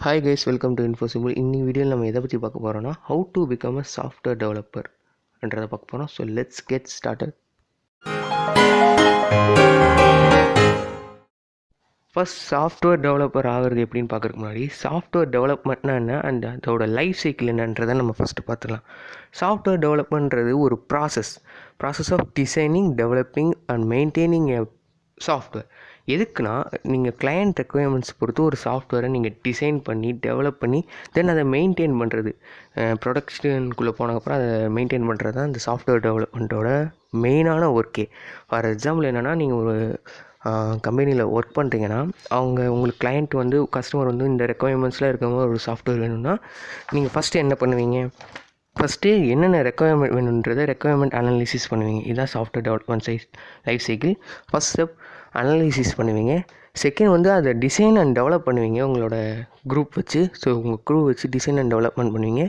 Hi guys, welcome to Infosible. இன்னைக்கு வீடியோவில் நம்ம எதை பற்றி பார்க்க போகிறோம்னா how to become a software developer என்றதை பார்க்க போகிறோம். So let's get started. First software developer ஆகிறது எப்படின்னு பார்க்குறதுக்கு முன்னாடி சாஃப்ட்வேர் டெவலப்மெண்ட்னா என்ன அண்ட் அதோட லைஃப் சைக்கிள் என்னன்றதை நம்ம ஃபஸ்ட்டு பார்த்துக்கலாம். சாஃப்ட்வேர் டெவலப்மெண்ட்றது ஒரு process of designing, developing and maintaining a software. எதுக்குன்னா நீங்கள் கிளையண்ட் ரெக்குயர்மெண்ட்ஸ் பொறுத்து ஒரு சாஃப்ட்வேரை நீங்கள் டிசைன் பண்ணி டெவலப் பண்ணி தென் அதை மெயின்டைன் பண்ணுறது, ப்ரொடக்ஷனுக்குள்ளே போனதுக்கப்புறம் அதை மெயின்டைன் பண்ணுறது தான் இந்த சாஃப்ட்வேர் டெவலப்மெண்ட்டோட மெயினான ஒர்க்கே. ஃபார் எக்ஸாம்பிள் என்னென்னா, நீங்கள் ஒரு கம்பெனியில் ஒர்க் பண்ணுறீங்கன்னா உங்களுக்கு கிளையண்ட் கஸ்டமர் இந்த ரெக்குயர்மெண்ட்ஸ்லாம் இருக்கவங்க ஒரு சாஃப்ட்வேர் வேணும்னா நீங்கள் ஃபஸ்ட்டு என்ன பண்ணுவீங்க? ஃபஸ்ட்டு என்னென்ன ரெக்குயர்மெண்ட் வேணுன்றதை ரெக்குயர்மெண்ட் அனாலிசிஸ் பண்ணுவீங்க. இதுதான் software development life cycle. First step analysis பண்ணுவீங்க. செகண்ட் அதை டிசைன் அண்ட் டெவலப் பண்ணுவீங்க உங்களோட குரூப் வச்சு. ஸோ உங்கள் குரூப் வச்சு டிசைன் அண்ட் டெவலப்மெண்ட் பண்ணுவீங்க.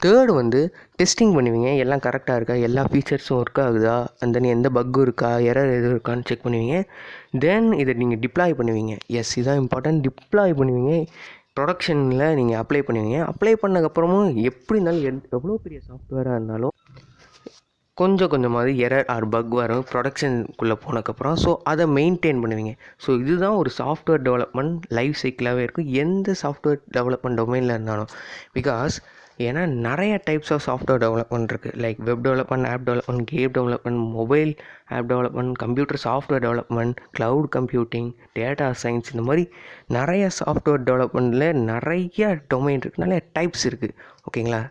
தேர்டு டெஸ்டிங் பண்ணுவீங்க. எல்லாம் கரெக்டாக இருக்கா, எல்லா ஃபீச்சர்ஸும் ஒர்க் ஆகுதா, அண்ட் தென் எந்த பக்கும் இருக்கா, எரர் எதுவும் இருக்கான்னு செக் பண்ணுவீங்க. தென் இதை நீங்கள் டிப்ளாய் பண்ணுவீங்க. எஸ், இதுதான் இம்பார்ட்டன்ட். டிப்ளாய் பண்ணுவீங்க, ப்ரொடக்ஷனில் நீங்கள் அப்ளை பண்ணுவீங்க. அப்ளை பண்ணதுக்கப்புறமும் எப்படி இருந்தாலும் எவ்வளோ பெரிய சாஃப்ட்வேராக இருந்தாலும் கொஞ்சம் கொஞ்சமாவது எரர் ஆர் பக் வரும் ப்ரொடக்ஷனுக்குள்ளே போனதுக்கப்புறம். ஸோ அதை மெயின்டைன் பண்ணுவீங்க. ஸோ இதுதான் ஒரு சாஃப்ட்வேர் டெவலப்மெண்ட் லைஃப் சைக்கிளாகவே இருக்கும், எந்த சாஃப்ட்வேர் டெவலப்மெண்ட் டொமைனில் இருந்தாலும். பிகாஸ் ஏன்னா நிறைய டைப்ஸ் ஆஃப் சாஃப்ட்வேர் டெவலப்மெண்ட் இருக்குது. Like web development, app development, game development, mobile app development, computer software development, cloud computing, data science, இந்த மாதிரி நிறைய சாஃப்ட்வேர் டெவலப்மெண்ட்டில் நிறைய டொமைன் இருக்குது, நிறைய டைப்ஸ் இருக்குது. ஓகேங்களா?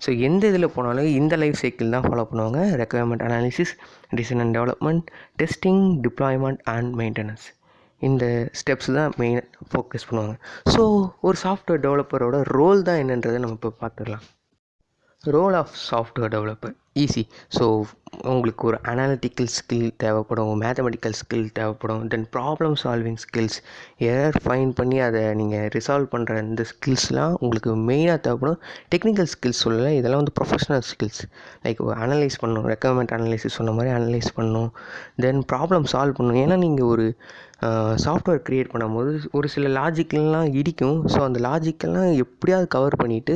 ஸோ எந்த இதில் போனாலும் இந்த லைஃப் சைக்கிள் தான் ஃபாலோ பண்ணுவாங்க. Requirement analysis, design and development, testing, deployment and maintenance. இந்த ஸ்டெப்ஸ் தான் மெயின் ஃபோக்கஸ் பண்ணுவாங்க. ஸோ ஒரு சாஃப்ட்வேர் டெவலப்பரோட ரோல் தான் என்னன்றதை நம்ம இப்போ பார்த்துடலாம். Role of software developer is. So உங்களுக்கு ஒரு அனாலிட்டிக்கல் ஸ்கில் தேவைப்படும், மேத்தமெட்டிக்கல் ஸ்கில் தேவைப்படும், then problem solving skills, error find பண்ணி அதை நீங்கள் ரிசால்வ் பண்ணுற இந்த ஸ்கில்ஸ்லாம் உங்களுக்கு மெயினாக தேவைப்படும். டெக்னிக்கல் ஸ்கில்ஸ் சொல்லலை, இதெல்லாம் ப்ரொஃபஷனல் ஸ்கில்ஸ். லைக் அனலைஸ் பண்ணணும், ரெக்குயர்மெண்ட் அனலைசிஸ் சொன்ன மாதிரி அனலைஸ் பண்ணணும், தென் ப்ராப்ளம் சால்வ் பண்ணணும். ஏன்னா நீங்கள் ஒரு சாஃப்ட்வேர் க்ரியேட் பண்ணும்போது ஒரு சில லாஜிக்கெல்லாம் இடிக்கும். ஸோ அந்த லாஜிக்கெல்லாம் எப்படியாவது கவர் பண்ணிவிட்டு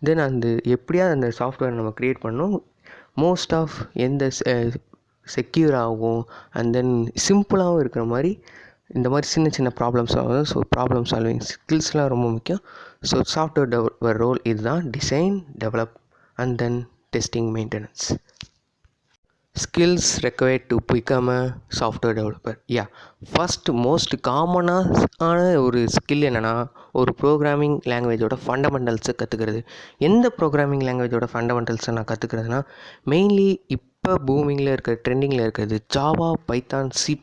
தென் எப்படியாவது அந்த சாஃப்ட்வேர் நம்ம க்ரியேட் பண்ணணும். மோஸ்ட் ஆஃப் எந்த செக்யூர் ஆகும் அண்ட் தென் சிம்பிளாகவும் இருக்கிற மாதிரி இந்த மாதிரி சின்ன சின்ன ப்ராப்ளம்ஸ் ஆகும். ஸோ ப்ராப்ளம் சால்விங் ஸ்கில்ஸ்லாம் ரொம்ப முக்கியம். ஸோ சாஃப்ட்வேர் டெவலப்பர் ரோல் இதுதான்: design, develop and then testing, maintenance. Skills required to become a software developer. First most காமனான ஒரு ஸ்கில் என்னென்னா, ஒரு ப்ரோக்ராமிங் லாங்குவேஜோட ஃபண்டமெண்டல்ஸை கற்றுக்கிறது. எந்த ப்ரோக்ராமிங் லாங்குவேஜோட ஃபண்டமெண்டல்ஸை நான் கற்றுக்கிறதுனா, மெயின்லி இப்போ பூமிங்கில் இருக்கிற ட்ரெண்டிங்கில் இருக்கிறது ஜாவா, பைத்தான், C++.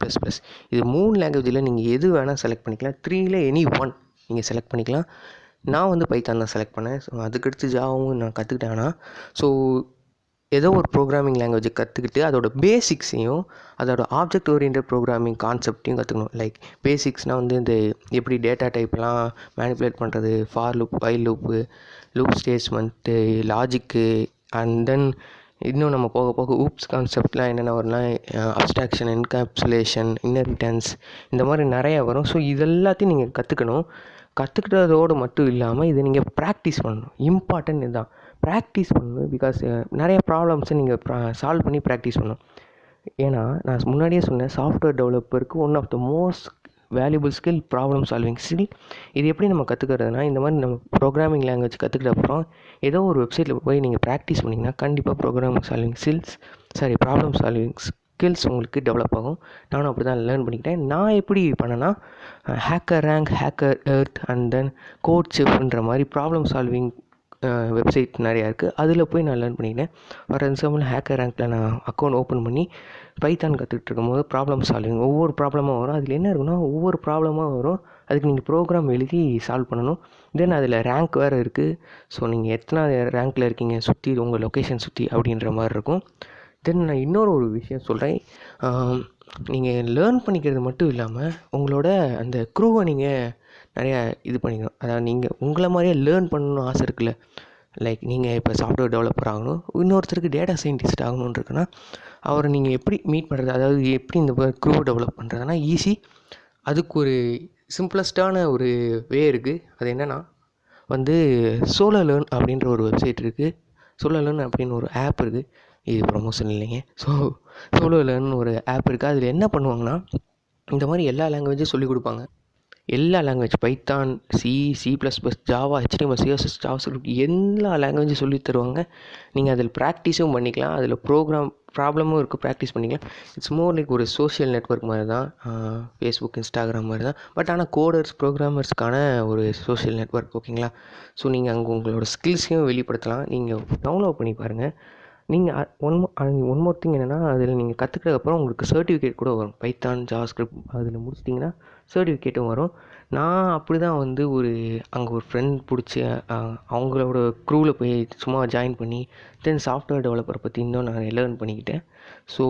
இது 3 லாங்குவேஜில் நீங்கள் எது வேணால் செலக்ட் பண்ணிக்கலாம். 3ல் எனி ஒன் நீங்கள் செலக்ட் பண்ணிக்கலாம். நான் பைத்தான் தான் செலக்ட் பண்ணேன். ஸோ அதுக்கடுத்து ஜாவாவும் நான் கற்றுக்கிட்டேன்னா, ஸோ ஏதோ ஒரு ப்ரோக்ராமிங் லாங்குவேஜை கற்றுக்கிட்டு அதோட பேசிக்ஸையும் அதோட ஆப்ஜெக்ட் ஓரியன்டட் ப்ரோக்ராமிங் கான்செப்டையும் கற்றுக்கணும். லைக் பேசிக்ஸ்னால் இந்த எப்படி டேட்டா டைப்லாம் மேனிப்புலேட் பண்ணுறது, for loop, while loop, loop statement, logic, and then இன்னும் நம்ம போக போக ஊப்ஸ் கான்செப்ட்லாம் என்னென்ன வரும்னா அப்ஸ்ட்ராக்ஷன், என்கேப்சுலேஷன், இன்னரிட்டன்ஸ், இந்த மாதிரி நிறையா வரும். ஸோ இதெல்லாத்தையும் நீங்கள் கற்றுக்கணும். கற்றுக்கிட்டதோடு மட்டும் இல்லாமல் இதை நீங்கள் ப்ராக்டிஸ் பண்ணணும். இம்பார்ட்டன்ட் இதுதான், ப்ராக்டிஸ் பண்ணணும். பிகாஸ் நிறைய ப்ராப்ளம்ஸை நீங்கள் சால்வ் பண்ணி ப்ராக்டிஸ் பண்ணணும். ஏன்னா நான் முன்னாடியே சொன்னேன், சாஃப்ட்வேர் டெவலப்பருக்கு one of the most valuable skill problem solving skill. இது எப்படி நம்ம கற்றுக்கிறதுனா, இந்த மாதிரி நம்ம ப்ரோக்ராமிங் லாங்குவேஜ் கற்றுக்கிட்ட அப்புறம் ஏதோ ஒரு வெப்சைட்டில் போய் நீங்கள் ப்ராக்டிஸ் பண்ணிங்கன்னா கண்டிப்பாக programming solving problem solving skills உங்களுக்கு டெவலப் ஆகும். நானும் அப்படி தான் லேர்ன் பண்ணிக்கிட்டேன். நான் எப்படி பண்ணேன்னா, hacker rank, HackerEarth and then கோட் செஃப்ன்ற மாதிரி ப்ராப்ளம் சால்விங் வெப்சைட் நிறையா இருக்குது. அதில் போய் நான் லேர்ன் பண்ணிக்கிட்டேன். ஃபார் எக்ஸாம்பிள் ஹேக்கர் ரேங்க்கில் நான் அக்கௌண்ட் ஓப்பன் பண்ணி பைத்தான் கற்றுக்கிட்டு இருக்கும்போது ப்ராப்ளம் சால்விங் ஒவ்வொரு ப்ராப்ளமாக வரும். அதில் என்ன இருக்குன்னா, ஒவ்வொரு ப்ராப்ளமாக வரும், அதுக்கு நீங்கள் ப்ரோக்ராம் எழுதி சால்வ் பண்ணணும். தென் அதில் ரேங்க் வேறு இருக்குது. ஸோ நீங்கள் எத்தனை ரேங்க்கில் இருக்கீங்க சுற்றி, உங்கள் லொக்கேஷன் சுற்றி அப்படின்ற மாதிரி இருக்கும். தென் நான் இன்னொரு விஷயம் சொல்கிறேன். நீங்கள் லேர்ன் பண்ணிக்கிறது மட்டும் இல்லாமல் உங்களோட அந்த க்ரூவை நீங்கள் நிறையா இது பண்ணிக்கணும். அதாவது நீங்கள் உங்களை மாதிரியே லேர்ன் பண்ணணும்னு ஆசை இருக்குல்ல. லைக் நீங்கள் இப்போ சாஃப்ட்வேர் டெவலப்பர் ஆகணும், இன்னொருத்தருக்கு டேட்டா சயின்டிஸ்ட் ஆகணும்னு இருக்குன்னா அவரை நீங்கள் எப்படி மீட் பண்ணுறது, அதாவது எப்படி இந்த க்ரூ டெவலப் பண்ணுறதுனா ஈஸி. அதுக்கு ஒரு சிம்பிளஸ்டான ஒரு வே இருக்குது. அது என்னென்னா, வந்து சோலோ லேர்ன் அப்படின்ற ஒரு வெப்சைட் இருக்குது. சோலோ லேர்ன் அப்படின்னு ஒரு ஆப் இருக்குது. இது ப்ரொமோஷன் இல்லைங்க. சோலோ லேர்ன் ஒரு ஆப் இருக்குது. அதில் என்ன பண்ணுவாங்கன்னா, இந்த மாதிரி எல்லா லாங்குவேஜும் சொல்லிக் கொடுப்பாங்க. எல்லா language Python, C plus plus, Java, HTML, CSS, JavaScript எல்லா லாங்குவேஜும் சொல்லித் தருவாங்க. நீங்கள் அதில் ப்ராக்டிஸும் பண்ணிக்கலாம். அதில் ப்ராப்ளமும் இருக்குது, ப்ராக்டிஸ் பண்ணிக்கலாம். இட்ஸ் மோர் லைக் ஒரு சோஷியல் நெட்வொர்க் மாதிரி தான், ஃபேஸ்புக், இன்ஸ்டாகிராம் மாதிரி தான். பட் ஆனால் கோடர்ஸ், ப்ரோக்ராமர்ஸ்க்கான ஒரு சோஷியல் நெட்வொர்க். ஓகேங்களா? ஸோ நீங்கள் அங்கே உங்களோட ஸ்கில்ஸையும் வெளிப்படுத்தலாம். நீங்கள் டவுன்லோட் பண்ணி பாருங்கள். நீங்கள் ஒன் மோர் திங் என்னென்னா, அதில் நீங்கள் கற்றுக்கிறதுக்கப்புறம் உங்களுக்கு சர்டிஃபிகேட் கூட வரும். பைத்தான், ஜாவாஸ்கிரிப்ட் அதில் முடிச்சிட்டிங்கன்னா சர்டிஃபிகேட்டும் வரும். நான் அப்படி தான் வந்து அங்கே ஒரு ஃப்ரெண்ட் பிடிச்சி அவங்களோட க்ரூவில் போய் சும்மா ஜாயின் பண்ணி தென் சாஃப்ட்வேர் டெவலப்பரை பற்றி இன்னும் நான் லேர்ன் பண்ணிக்கிட்டேன். ஸோ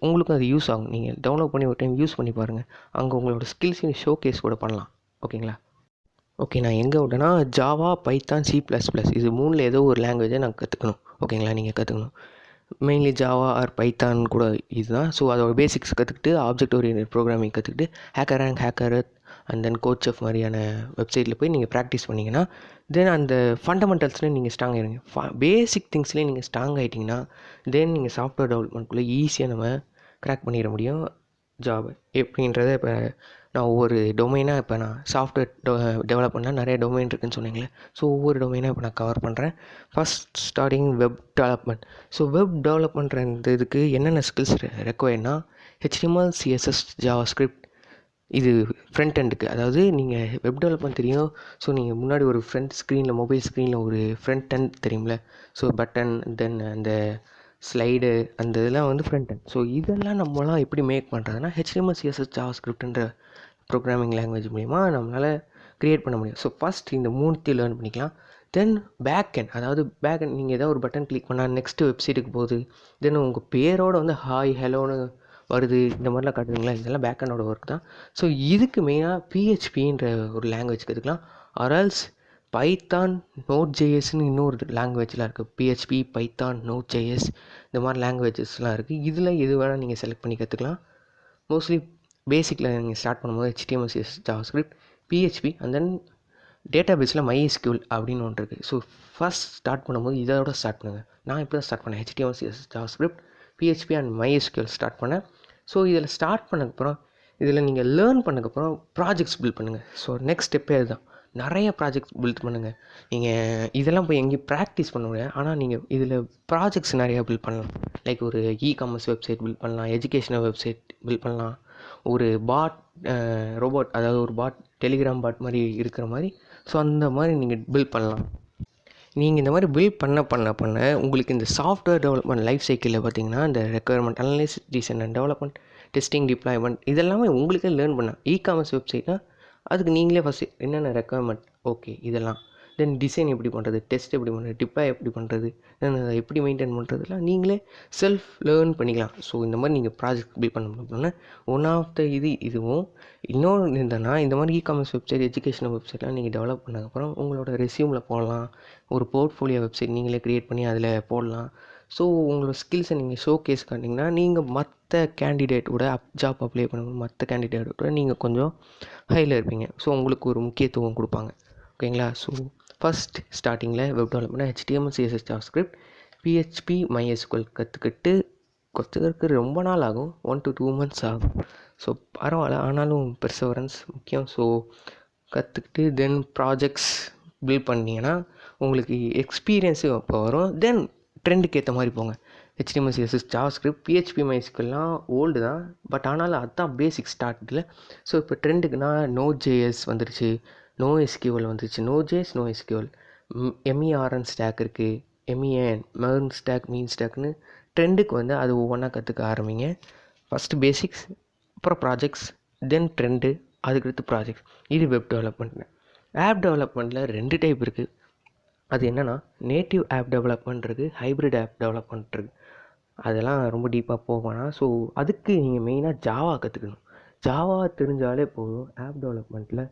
உங்களுக்கும் அது யூஸ் ஆகும். நீங்கள் டவுன்லோட் பண்ணி ஒரு டைம் யூஸ் பண்ணி பாருங்கள். அங்கே உங்களோட ஸ்கில்ஸையும் ஷோகேஸ் கூட பண்ணலாம். ஓகேங்களா? ஓகே, நான் எங்கே விட்டேன்னா, Java, Python, C plus plus இது மூணில் ஏதோ ஒரு லாங்குவேஜை நான் கற்றுக்கணும். ஓகேங்களா? நீங்கள் கற்றுக்கணும். மெயின்லி ஜாவா ஆர் பைத்தான் கூட இதுதான். ஸோ அதோட பேசிக்ஸ் கற்றுக்கிட்டு, ஆப்ஜெக்ட் ஓரியன்டட் ப்ரோக்ராமிங் கற்றுக்கிட்டு, hacker rank, hacker and then coach of மாதிரியான வெப்சைட்டில் போய் நீங்கள் ப்ராக்டிஸ் பண்ணிங்கன்னா, தென் அந்த ஃபண்டமெண்டல்ஸ்லேயும் நீங்கள் ஸ்ட்ராங் ஆகிடுங்க. பேசிக் திங்ஸ்லேயும் நீங்கள் ஸ்ட்ராங் ஆகிட்டிங்கன்னா, தென் நீங்கள் சாஃப்ட்வேர் டெவலப்மெண்ட்குள்ளே ஈஸியாக நம்ம க்ராக் பண்ணிட முடியும் ஜாப். எப்படின்றத இப்போ நான் ஒவ்வொரு டொமைனாக இப்போ நான் சாஃப்ட்வேர் டெவலப் பண்ணால் நிறைய டொமைன் இருக்குதுன்னு சொன்னீங்களே. ஸோ ஒவ்வொரு டொமைனாக இப்போ நான் கவர் பண்ணுறேன். First starting web development. So web டெவலப்மெண்ட்ற இதுக்கு என்னென்ன ஸ்கில்ஸ் ரெக்வயர்னா, HTML, CSS, ஜாவாஸ்கிரிப்ட். இது ஃப்ரண்ட் எண்டுக்கு, அதாவது நீங்கள் வெப் டெவலப்மெண்ட் தெரியும். ஸோ நீங்கள் முன்னாடி ஒரு ஃப்ரண்ட் ஸ்க்ரீனில், மொபைல் ஸ்க்ரீனில் ஒரு ஃப்ரண்ட் எண்ட் தெரியும்ல. ஸோ பட்டன், தென் அந்த ஸ்லைடு, அந்த இதெல்லாம் வந்து ஃப்ரண்ட் எண்ட். ஸோ இதெல்லாம் நம்மளாம் எப்படி மேக் பண்ணுறதுனா, HTML, CSS, ஜாவாஸ்கிரிப்ட்ன்ற ப்ரோக்ராமிங் லாங்குவேஜ் மூலிமா நம்மளால் க்ரியேட் பண்ண முடியும். ஸோ ஃபஸ்ட் இந்த மூணுத்தையும் லேர்ன் பண்ணிக்கலாம். தென் பேக் எண்ட், அதாவது பேக் எண்ட் நீங்கள் ஏதாவது ஒரு பட்டன் கிளிக் பண்ணால் நெக்ஸ்ட்டு வெப்சைட்டுக்கு போகுது. தென் உங்கள் பேரோடு வந்து ஹாய், ஹலோன்னு வருது. இந்த மாதிரிலாம் காட்டுறீங்களா, இதெல்லாம் பேக் எண்டோட ஒர்க் தான். ஸோ இதுக்கு மெயினாக PHPன்ற ஒரு லாங்குவேஜ் கற்றுக்கலாம். ஆர்எல்ஸ் பைத்தான், நோட்.jsன்னு இன்னொரு லாங்குவேஜ்லாம் இருக்குது. PHP, பைத்தான், நோட்.js இந்த மாதிரி லாங்குவேஜஸ்லாம் இருக்குது. இதில் எது வேணால் நீங்கள் செலக்ட் பண்ணி கற்றுக்கலாம். மோஸ்ட்லி பேசிக்கில் நீங்கள் ஸ்டார்ட் பண்ணும்போது HTML, CSS, JavaScript, PHP and then டேட்டாபேஸில் MySQL அப்படின்னு ஒன்று இருக்குது. ஸோ ஃபஸ்ட் ஸ்டார்ட் பண்ணும்போது இதோட ஸ்டார்ட் பண்ணுங்கள். நான் இப்போ தான் ஸ்டார்ட் பண்ணேன். HTML, CSS, JavaScript, PHP and MySQL start பண்ணேன். ஸோ இதில் ஸ்டார்ட் பண்ணக்கப்புறம், இதில் நீங்கள் லேர்ன் பண்ணக்கப்புறம் ப்ராஜெக்ட்ஸ் பில்ட் பண்ணுங்கள். ஸோ நெக்ஸ்ட் ஸ்டெப்பே அதுதான். நிறைய ப்ராஜெக்ட்ஸ் பில்ட் பண்ணுங்கள். நீங்கள் இதெல்லாம் போய் எங்கேயும் ப்ராக்டிஸ் பண்ண முடியாது. ஆனால் நீங்கள் இதில் ப்ராஜெக்ட்ஸ் நிறையா பில்ட் பண்ணலாம். லைக் ஒரு இ-காமர்ஸ் வெப்சைட் பில்ட் பண்ணலாம், எஜுகேஷனல் வெப்சைட் பில்ட் பண்ணலாம், ஒரு பாட் ரோபோட், அதாவது ஒரு பாட், டெலிகிராம் பாட் மாதிரி இருக்கிற மாதிரி. ஸோ அந்த மாதிரி நீங்கள் பில்ட் பண்ணலாம். நீங்கள் இந்த மாதிரி பில்ட் பண்ண உங்களுக்கு இந்த சாஃப்ட்வேர் டெவலப்மெண்ட் லைஃப் சைக்கிளில் பார்த்தீங்கன்னா, இந்த requirement analysis, design and development, testing, deployment இதெல்லாமே உங்களுக்கே லேர்ன் பண்ணலாம். இ-காமர்ஸ் வெப்சைட்னா அதுக்கு நீங்களே ஃபஸ்ட்டு என்னென்ன ரெக்குயர்மெண்ட், ஓகே இதெல்லாம், தென் டிசைன் எப்படி பண்ணுறது, டெஸ்ட் எப்படி பண்ணுறது, டிப்ளாய் எப்படி பண்ணுறது, தென் அதை எப்படி மெயின்டைன் பண்ணுறதுலாம் நீங்களே செல்ஃப் லேர்ன் பண்ணிக்கலாம். ஸோ இந்த மாதிரி நீங்கள் ப்ராஜெக்ட் பில்ட் பண்ணணும்னா ஒன் ஆஃப் த இதுவும் இன்னொன்று இருந்ததுன்னா, இந்த மாதிரி இ-காமர்ஸ் வெப்சைட், எஜுகேஷனல் வெப்சைட்லாம் நீங்கள் டெவலப் பண்ணதுக்கப்புறம் உங்களோட ரெஸ்யூமில் போடலாம். ஒரு போர்ட்ஃபோலியோ வெப்சைட் நீங்களே க்ரியேட் பண்ணி அதில் போடலாம். ஸோ உங்களோட ஸ்கில்ஸை நீங்கள் ஷோ கேஸ் காட்டிங்கன்னா, நீங்கள் மற்ற கேண்டிடேட்டோட ஜாப் அப்ளை பண்ணும்போது மற்ற கேண்டிடேட்டோட நீங்கள் கொஞ்சம் ஹையில் இருப்பீங்க. ஸோ உங்களுக்கு ஒரு முக்கியத்துவம் கொடுப்பாங்க. ஓகேங்களா? ஸோ ஃபஸ்ட் ஸ்டார்டிங்கில் web development HTML, CSS, JavaScript, PHP, MySQL கற்றுக்கிறதுக்கு ரொம்ப நாள் ஆகும். 1 to 2 months ஆகும். ஸோ பரவாயில்ல, ஆனாலும் பெர்சவரன்ஸ் முக்கியம். ஸோ கற்றுக்கிட்டு தென் ப்ராஜெக்ட்ஸ் பில்ட் பண்ணிங்கன்னா உங்களுக்கு எக்ஸ்பீரியன்ஸும் அப்போ வரும். தென் ட்ரெண்டுக்கு ஏற்ற மாதிரி போங்க. HTML, CSS, JavaScript, PHP, MySQLலாம் ஓல்டு தான். பட் ஆனாலும் அதுதான் பேசிக் ஸ்டார்ட்டில். ஸோ இப்போ ட்ரெண்டுக்குன்னா Node.js வந்துருச்சு, NoSQL வந்துருச்சு. Node.js, NoSQL, MERN ஸ்டாக் இருக்குது, MERN ஸ்டாக், மீன் ஸ்டாக்னு ட்ரெண்டுக்கு வந்து அது ஒவ்வொன்றா கற்றுக்க ஆரம்பிங்க. ஃபஸ்ட்டு பேசிக்ஸ், அப்புறம் ப்ராஜெக்ட்ஸ், தென் ட்ரெண்டு, அதுக்கடுத்து ப்ராஜெக்ட்ஸ். இது வெப் டெவலப்மெண்ட். ஆப் டெவலப்மெண்ட்டில் 2 டைப் இருக்குது. அது என்னென்னா, நேட்டிவ் ஆப் டெவலப்மெண்ட் இருக்குது, ஹைப்ரிட் ஆப் டெவலப்மெண்ட் இருக்குது. அதெல்லாம் ரொம்ப டீப்பாக போவேனா. ஸோ அதுக்கு நீங்கள் மெயினாக ஜாவா கற்றுக்கணும். ஜாவா தெரிஞ்சாலே போதும். ஆப் டெவலப்மெண்ட்டில்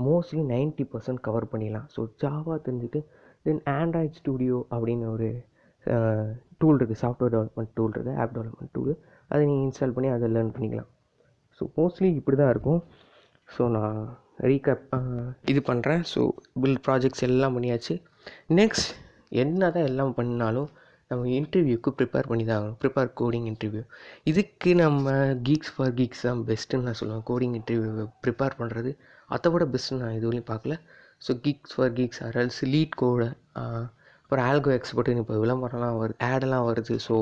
மோஸ்ட்லி 90% கவர் பண்ணிடலாம். ஸோ ஜாவா தெரிஞ்சுட்டு தென் ஆண்ட்ராய்ட் ஸ்டூடியோ அப்படின்னு ஒரு டூல் இருக்குது, சாஃப்ட்வேர் டெவலப்மெண்ட் டூல் இருக்குது, ஆப் டெவலப்மெண்ட் டூலு. அதை நீங்கள் இன்ஸ்டால் பண்ணி அதை லேர்ன் பண்ணிக்கலாம். ஸோ மோஸ்ட்லி இப்படி தான் இருக்கும். ஸோ நான் ரீகேப் இது பண்ணுறேன். ஸோ பில்ட் ப்ராஜெக்ட்ஸ் எல்லாம் பண்ணியாச்சு. நெக்ஸ்ட் என்ன தான் எல்லாம் பண்ணாலும் நம்ம இன்டர்வியூக்கு ப்ரிப்பேர் பண்ணி தான் ஆகணும். Prepare coding interview. இதுக்கு நம்ம கீக்ஸ் ஃபார் கீக்ஸ் தான் பெஸ்ட்டுன்னு நான் சொல்லுவேன். கோடிங் இன்டர்வியூ ப்ரிப்பேர் பண்ணுறது அதை விட பெஸ்ட்டுன்னு நான் இதுவரையும் பார்க்கல. ஸோ கீக்ஸ் ஃபார் கீக்ஸ் ஆர்எல்ஸ் லீட் கோடு, அப்புறம் ஆல்கோ எக்ஸ்பர்ட்டுன்னு இப்போ விளம்பரம்லாம் வருது, ஆடெல்லாம் வருது. ஸோ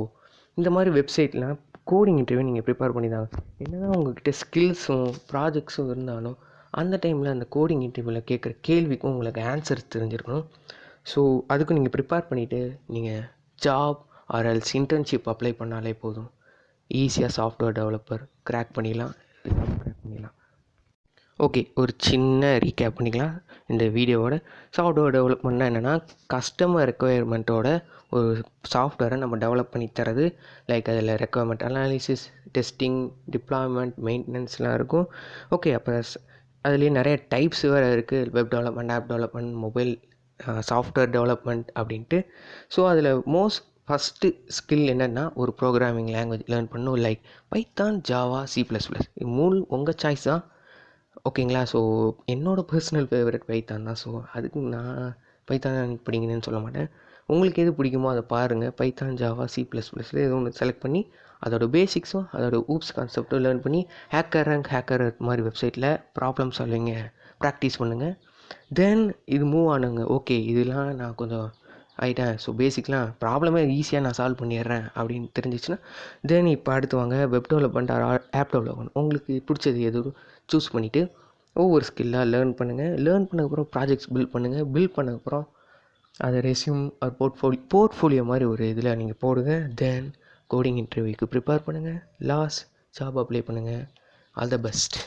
இந்த மாதிரி வெப்சைட்லாம் கோடிங் இன்டர்வியூ நீங்கள் ப்ரிப்பேர் பண்ணி தான் என்ன தான் உங்கள்கிட்ட ஸ்கில்ஸும் ப்ராஜெக்ட்ஸும் இருந்தாலும் அந்த டைமில் அந்த கோடிங் இன்டர்வியூவில் கேட்குற கேள்விக்கும் உங்களுக்கு ஆன்சர் தெரிஞ்சிருக்கணும். ஸோ அதுக்கு நீங்கள் ப்ரிப்பேர் பண்ணிவிட்டு நீங்கள் ஜாப் ஆர்எல்ஸ் இன்டர்ன்ஷிப் அப்ளை பண்ணாலே போதும். ஈஸியாக சாஃப்ட்வேர் டெவலப்பர் கிராக் பண்ணிடலாம். ஓகே, ஒரு சின்ன ரீகேப் பண்ணிக்கலாம் இந்த வீடியோவோட. சாஃப்ட்வேர் டெவலப்மெண்ட்னா என்னென்னா கஸ்டமர் ரெக்குயர்மெண்ட்டோட ஒரு சாஃப்ட்வேரை நம்ம டெவலப் பண்ணி தரது. லைக் அதில் ரெக்குயர்மெண்ட் அனாலிசிஸ், டெஸ்டிங், டிப்ளாய்மெண்ட், மெயின்டெனன்ஸ்லாம் இருக்கும். ஓகே, அப்போ அதுலேயே நிறைய டைப்ஸ் வேறு இருக்குது. Web development, app development, mobile software development அப்படின்ட்டு. ஸோ அதில் ஃபஸ்ட்டு ஸ்கில் என்னென்னா ஒரு ப்ரோக்ராமிங் லாங்குவேஜ் லேர்ன் பண்ணணும். Like Python, Java, C++. இது 3 உங்கள் சாய்ஸ் தான். ஓகேங்களா? ஸோ என்னோடய பர்சனல் ஃபேவரட் பைத்தான் தான். ஸோ அதுக்கு நான் பைத்தான் படிங்கன்னு சொல்ல மாட்டேன். உங்களுக்கு எது பிடிக்குமோ அதை பாருங்கள். பைத்தான், ஜாவா, C++ல எது ஒன்று செலக்ட் பண்ணி அதோட பேசிக்ஸும் அதோட ஊப்ஸ் கான்செப்டும் லேர்ன் பண்ணி ஹேக்கர் மாதிரி வெப்சைட்டில் ப்ராப்ளம் சால்விங்கை ப்ராக்டிஸ் பண்ணுங்கள். தென் இது மூவ் ஆனுங்க. ஓகே, இதெல்லாம் நான் கொஞ்சம் ஆகிட்டேன். ஸோ பேசிக்லாம் ப்ராப்ளமே ஈஸியாக நான் சால்வ் பண்ணிடுறேன் அப்படின்னு தெரிஞ்சிச்சுன்னா தென் இப்போ அடுத்து வாங்க வெப் டெவலப்மெண்ட் ஆப் டெவலப்மெண்ட். உங்களுக்கு பிடிச்சது எதுவும் சூஸ் பண்ணிவிட்டு ஒவ்வொரு ஸ்கில்லாக லேர்ன் பண்ணுங்கள். லேர்ன் பண்ணக்கப்புறம் ப்ராஜெக்ட்ஸ் பில்ட் பண்ணுங்கள். பில்ட் பண்ணக்கப்புறம் அதை ரெஸ்யூம் ஒரு போர்ட்ஃபோலியோ மாதிரி ஒரு இதில் நீங்கள் போடுங்க. தென் கோடிங் இன்டர்வியூக்கு ப்ரிப்பேர் பண்ணுங்கள். லாஸ்ட் ஜாப் அப்ளை பண்ணுங்கள். All the best.